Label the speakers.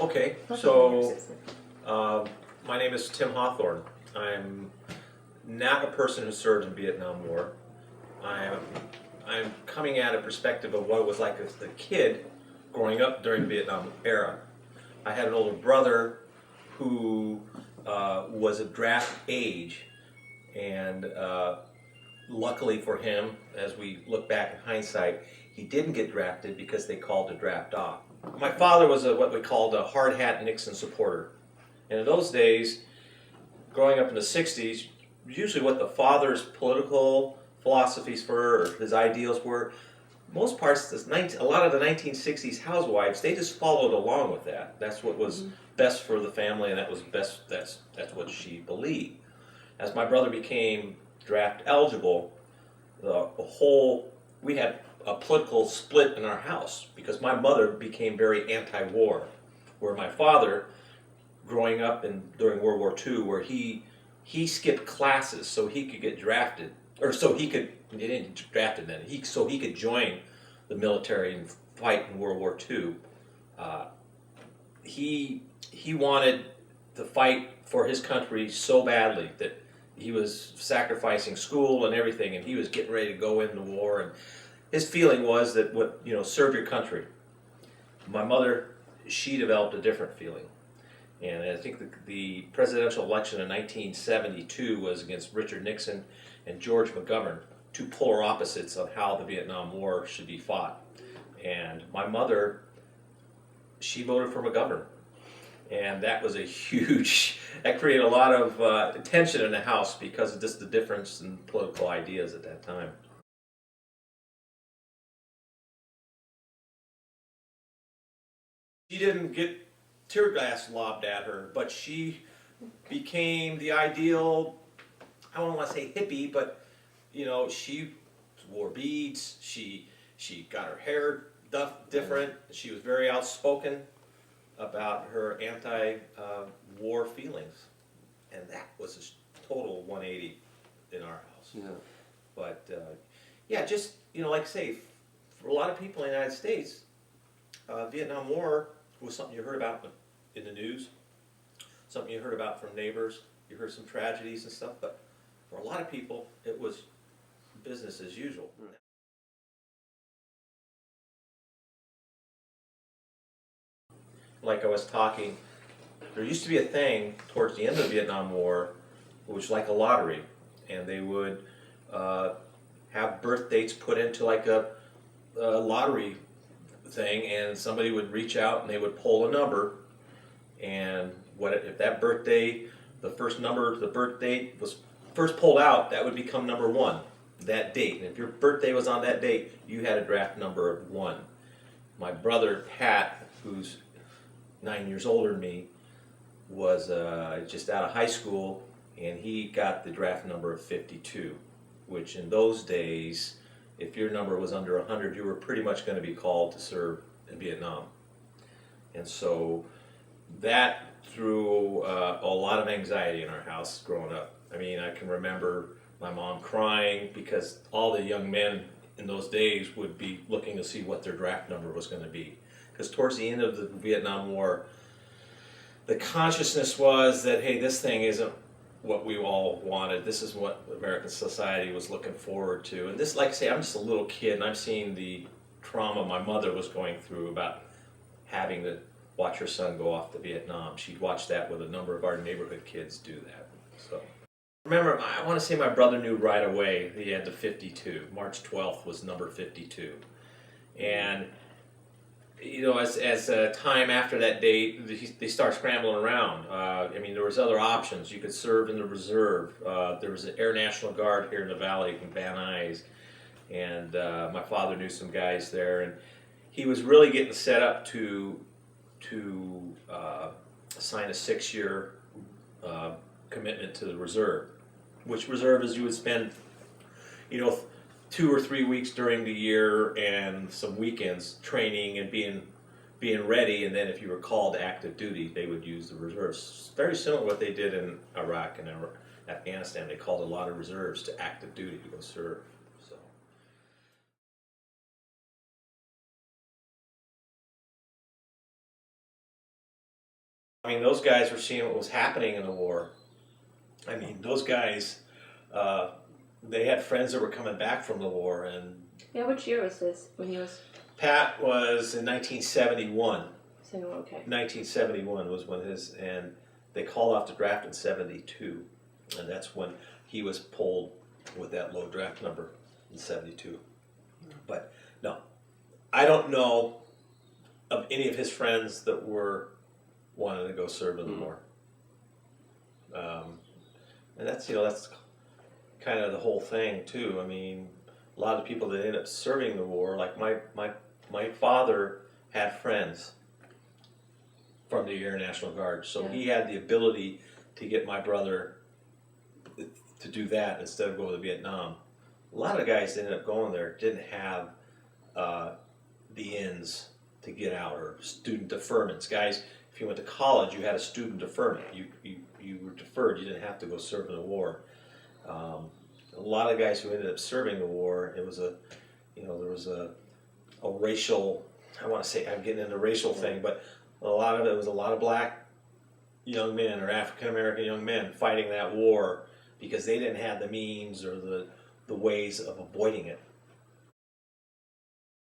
Speaker 1: Okay, so my name is Tim Hawthorne. I'm not a person who served in the Vietnam War. I'm, I'm coming at a perspective of what it was like as a kid growing up during the Vietnam era. I had an older brother who was of draft age, and luckily for him, as we look back in hindsight, he didn't get drafted because they called the draft off. My father was what we called a hard hat Nixon supporter. And in those days, growing up in the 60s, usually what the father's political philosophies were, or his ideals were, most parts, a lot of the 1960s housewives, they just followed along with that. That's what was best for the family, and that was best. That's what she believed. As my brother became draft eligible, we had a political split in our house because my mother became very anti-war, where my father, growing up during World War II, where he skipped classes so he could get drafted, or so he didn't get drafted then, so he could join the military and fight in World War II. He wanted to fight for his country so badly that he was sacrificing school and everything, and he was getting ready to go into war. And his feeling was that serve your country. My mother, she developed a different feeling. And I think the presidential election in 1972 was against Richard Nixon and George McGovern, two polar opposites of how the Vietnam War should be fought. And my mother, she voted for McGovern. And that was that created a lot of tension in the house because of just the difference in political ideas at that time. She didn't get tear gas lobbed at her, but she became the ideal, I don't want to say hippie, but she wore beads, she got her hair different, she was very outspoken about her anti-war feelings, and that was a total 180 in our house.
Speaker 2: Yeah.
Speaker 1: But yeah, just like I say, for a lot of people in the United States, Vietnam War was something you heard about in the news, something you heard about from neighbors. You heard some tragedies and stuff, but for a lot of people, it was business as usual. Right. Like I was talking, there used to be a thing towards the end of the Vietnam War, which was like a lottery, and they would have birth dates put into like a lottery thing, and somebody would reach out and they would pull a number, and if that birthday, the first number, the birth date was first pulled out, that would become number one, that date. And if your birthday was on that date, you had a draft number of 1. My brother Pat, who's 9 years older than me, was just out of high school, and he got the draft number of 52, which in those days, if your number was under 100, you were pretty much going to be called to serve in Vietnam. And so that threw a lot of anxiety in our house growing up. I mean, I can remember my mom crying because all the young men in those days would be looking to see what their draft number was going to be. Because towards the end of the Vietnam War, the consciousness was that, hey, this thing isn't what we all wanted. This is what American society was looking forward to. And this, like I say, I'm just a little kid, and I'm seeing the trauma my mother was going through about having to watch her son go off to Vietnam. She'd watched that with a number of our neighborhood kids do that. So, remember, I want to say my brother knew right away he had the 52. March 12th was number 52. And as time after that date, they start scrambling around. I mean, there was other options. You could serve in the reserve. There was an Air National Guard here in the valley in Van Nuys, and my father knew some guys there, and he was really getting set up to sign a 6-year commitment to the reserve, which reserve is you would spend, 2 or 3 weeks during the year and some weekends training and being ready, and then if you were called to active duty, they would use the reserves. Very similar to what they did in Iraq and Afghanistan. They called a lot of reserves to active duty to go serve. I mean, those guys were seeing what was happening in the war. I mean, those guys, they had friends that were coming back from the war, and
Speaker 2: Yeah, which year was this when he was?
Speaker 1: Pat was in 1971.
Speaker 2: So okay.
Speaker 1: 1971 was when and they called off the draft in 72, and that's when he was pulled with that low draft number in 72. But no, I don't know of any of his friends that were wanting to go serve in the war. And that's that's kind of the whole thing too. I mean, a lot of people that end up serving the war, like my father had friends from the Air National Guard, so he had the ability to get my brother to do that instead of going to Vietnam. A lot of guys that ended up going there didn't have the ends to get out, or student deferments. Guys, if you went to college, you had a student deferment. You were deferred. You didn't have to go serve in the war. A lot of guys who ended up serving the war, it was there was a racial. I want to say I'm getting into racial thing, but a lot of it was a lot of black young men or African American young men fighting that war because they didn't have the means or the ways of avoiding it.